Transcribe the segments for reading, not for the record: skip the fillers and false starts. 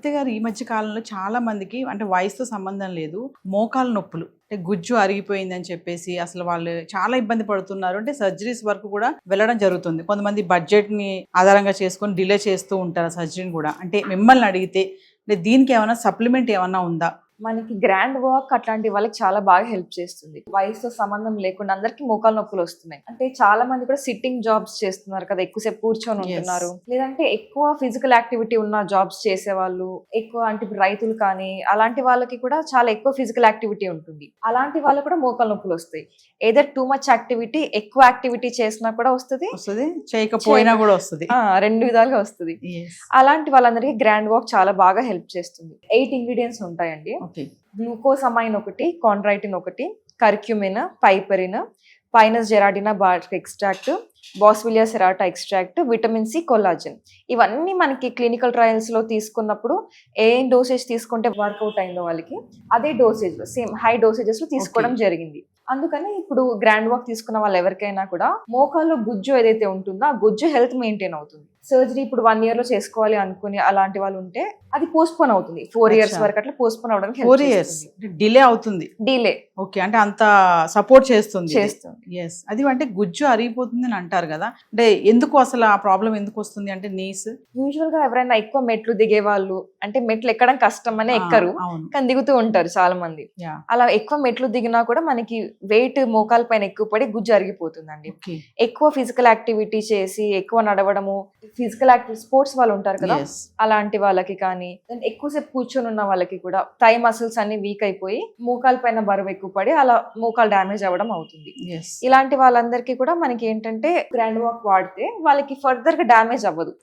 సత్య గారు ఈ మధ్య కాలంలో చాలా మందికి అంటే వయసుతో సంబంధం లేదు, మోకాలు నొప్పులు అంటే గుజ్జు అరిగిపోయిందని చెప్పేసి అసలు వాళ్ళు చాలా ఇబ్బంది పడుతున్నారు. అంటే సర్జరీస్ వరకు కూడా వెళ్ళడం జరుగుతుంది. కొంతమంది బడ్జెట్ ని ఆధారంగా చేసుకొని డిలే చేస్తూ ఉంటారు సర్జరీని కూడా. అంటే మిమ్మల్ని అడిగితే అంటే దీనికి ఏమైనా సప్లిమెంట్ ఏమైనా ఉందా? మనకి గ్రాండ్ వాక్ అట్లాంటి వాళ్ళకి చాలా బాగా హెల్ప్ చేస్తుంది. వయసుతో సంబంధం లేకుండా అందరికి మోకాలు నొప్పులు వస్తున్నాయి. అంటే చాలా మంది కూడా సిట్టింగ్ జాబ్స్ చేస్తున్నారు కదా, ఎక్కువసేపు కూర్చొని ఉంటున్నారు. లేదంటే ఎక్కువ ఫిజికల్ యాక్టివిటీ ఉన్న జాబ్స్ చేసే వాళ్ళు, ఎక్కువ అంటే ఇప్పుడు రైతులు కానీ అలాంటి వాళ్ళకి కూడా చాలా ఎక్కువ ఫిజికల్ యాక్టివిటీ ఉంటుంది. అలాంటి వాళ్ళకి కూడా మోకాలు నొప్పులు వస్తాయి. ఏదర్ టూ మచ్ యాక్టివిటీ, ఎక్కువ యాక్టివిటీ చేసినా కూడా వస్తుంది, చేయకపోయినా కూడా వస్తుంది. రెండు విధాలుగా వస్తుంది. అలాంటి వాళ్ళందరికీ గ్రాండ్ వాక్ చాలా బాగా హెల్ప్ చేస్తుంది. 8 ఇంగ్రీడియంట్స్ ఉంటాయండి. గ్లూకోసమైన్ ఒకటి, కాండ్రైటిన్ ఒకటి, curcumin, piperine, pinus gerardiana bark extract, boswellia serrata extract, vitamin C, collagen. ఇవన్నీ మనకి క్లినికల్ ట్రయల్స్ లో తీసుకున్నప్పుడు ఏ డోసేజ్ తీసుకుంటే వర్కౌట్ అయిందో వాళ్ళకి అదే డోసేజ్ లో సేమ్ హై డోసేజెస్ లో తీసుకోవడం జరిగింది. అందుకని ఇప్పుడు గ్రాండ్ వాక్ తీసుకున్న వాళ్ళు ఎవరికైనా కూడా మోకాల్లో గుజ్జు ఏదైతే ఉంటుందో ఆ గుజ్జు హెల్త్ మెయింటైన్ అవుతుంది. సర్జరీ ఇప్పుడు 1 year లో చేసుకోవాలి అనుకుని అలాంటి వాళ్ళు ఉంటే అది పోస్ట్పోన్ అవుతుంది. 4 years వరకు అట్లా పోస్ట్పోన్ అవడానికి 4 years డిలే అవుతుంది. డిలే ఓకే, అంటే అంత సపోర్ట్ చేస్తుంది. ఎస్, అది అంటే గుజ్జు అరిగిపోతుంది అని అంటారు కదా, అంటే ఎందుకు అసలు ఆ ప్రాబ్లం ఎందుకు వస్తుంది అంటే నీస్ యూజువల్ గా ఎవరైనా ఎక్కువ మెట్లు దిగే వాళ్ళు, అంటే మెట్లు ఎక్కడం కష్టం అనే ఎక్కరు కానీ దిగుతూ ఉంటారు చాలా మంది. అలా ఎక్కువ మెట్లు దిగినా కూడా మనకి వెయిట్ మోకాల పైన ఎక్కువ పడి గుజ్జు అరిగిపోతుందండి. ఎక్కువ ఫిజికల్ యాక్టివిటీ చేసి ఎక్కువ నడవడము, ఫిజికల్ యాక్టివిటీ స్పోర్ట్స్ వాళ్ళు ఉంటారు కదా అలాంటి వాళ్ళకి కానీ, ఎక్కువసేపు కూర్చొని ఉన్న వాళ్ళకి కూడా థై మసిల్స్ అన్ని వీక్ అయిపోయి మోకాల పైన బరువు ఎక్కువ పడి అలా మోకాలు డ్యామేజ్ అవ్వడం అవుతుంది. ఇలాంటి వాళ్ళందరికీ కూడా మనకి ఏంటంటే గ్రాండ్ వాక్ వాడితే వాళ్ళకి ఫర్దర్ గా డ్యామేజ్ అవ్వదు,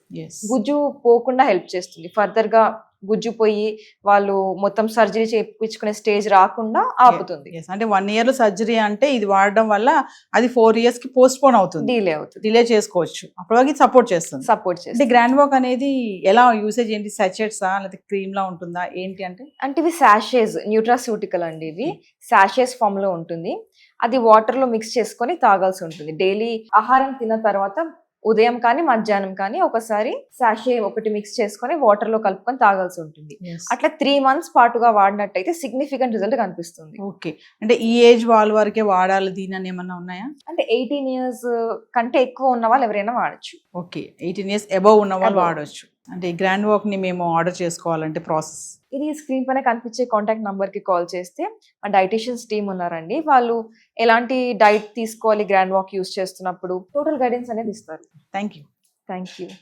గుజ్జు పోకుండా హెల్ప్ చేస్తుంది. ఫర్దర్ గా గుజ్జు పోయి వాళ్ళు మొత్తం సర్జరీ చేయించుకునే స్టేజ్ రాకుండా ఆపుతుంది. అంటే 1 year లో సర్జరీ అంటే ఇది వాడడం వల్ల అది 4 years కి పోస్ట్ పోన్ అవుతుంది, డిలే చేసుకోవచ్చు. అప్పటివరకు సపోర్ట్ చేస్తుంది. గ్రాండ్ వాక్ అనేది ఎలా యూసేజ్ ఏంటి? సచెట్సా లేకపోతే క్రీమ్ లా ఉంటుందా ఏంటి? అంటే ఇవి సాషేస్, న్యూట్రాస్యూటికల్ అండి. ఇవి సాషేస్ ఫామ్ లో ఉంటుంది. అది వాటర్ లో మిక్స్ చేసుకొని తాగాల్సి ఉంటుంది. డైలీ ఆహారం తిన్న తర్వాత ఉదయం కానీ మధ్యాహ్నం కానీ ఒకసారి సాషే ఒకటి మిక్స్ చేసుకొని వాటర్ లో కలుపుకొని తాగాల్సి ఉంటుంది. అట్లా 3 months పాటుగా వాడినట్టయితే సిగ్నిఫికెంట్ రిజల్ట్ కనిపిస్తుంది. ఓకే, అంటే ఈ ఏజ్ వాళ్ళ వరకే వాడాలి దీని అని ఏమన్నా ఉన్నాయా? అంటే 18 years కంటే ఎక్కువ ఉన్న వాళ్ళు ఎవరైనా వాడచ్చు. ఓకే, 18 years అబౌవ్ ఉన్న వాళ్ళు వాడచ్చు. అంటే ఈ గ్రాండ్ వాక్ ని మేము ఆర్డర్ చేసుకోవాలంటే ప్రాసెస్ ఇది స్క్రీన్ పైన కనిపించే కాంటాక్ట్ నంబర్ కి కాల్ చేస్తే మా డైటీషియన్స్ టీమ్ ఉన్నారండి. వాళ్ళు ఎలాంటి డైట్ తీసుకోవాలి గ్రాండ్ వాక్ యూస్ చేస్తున్నప్పుడు టోటల్ గైడెన్స్ అనేది ఇస్తారు. Thank you.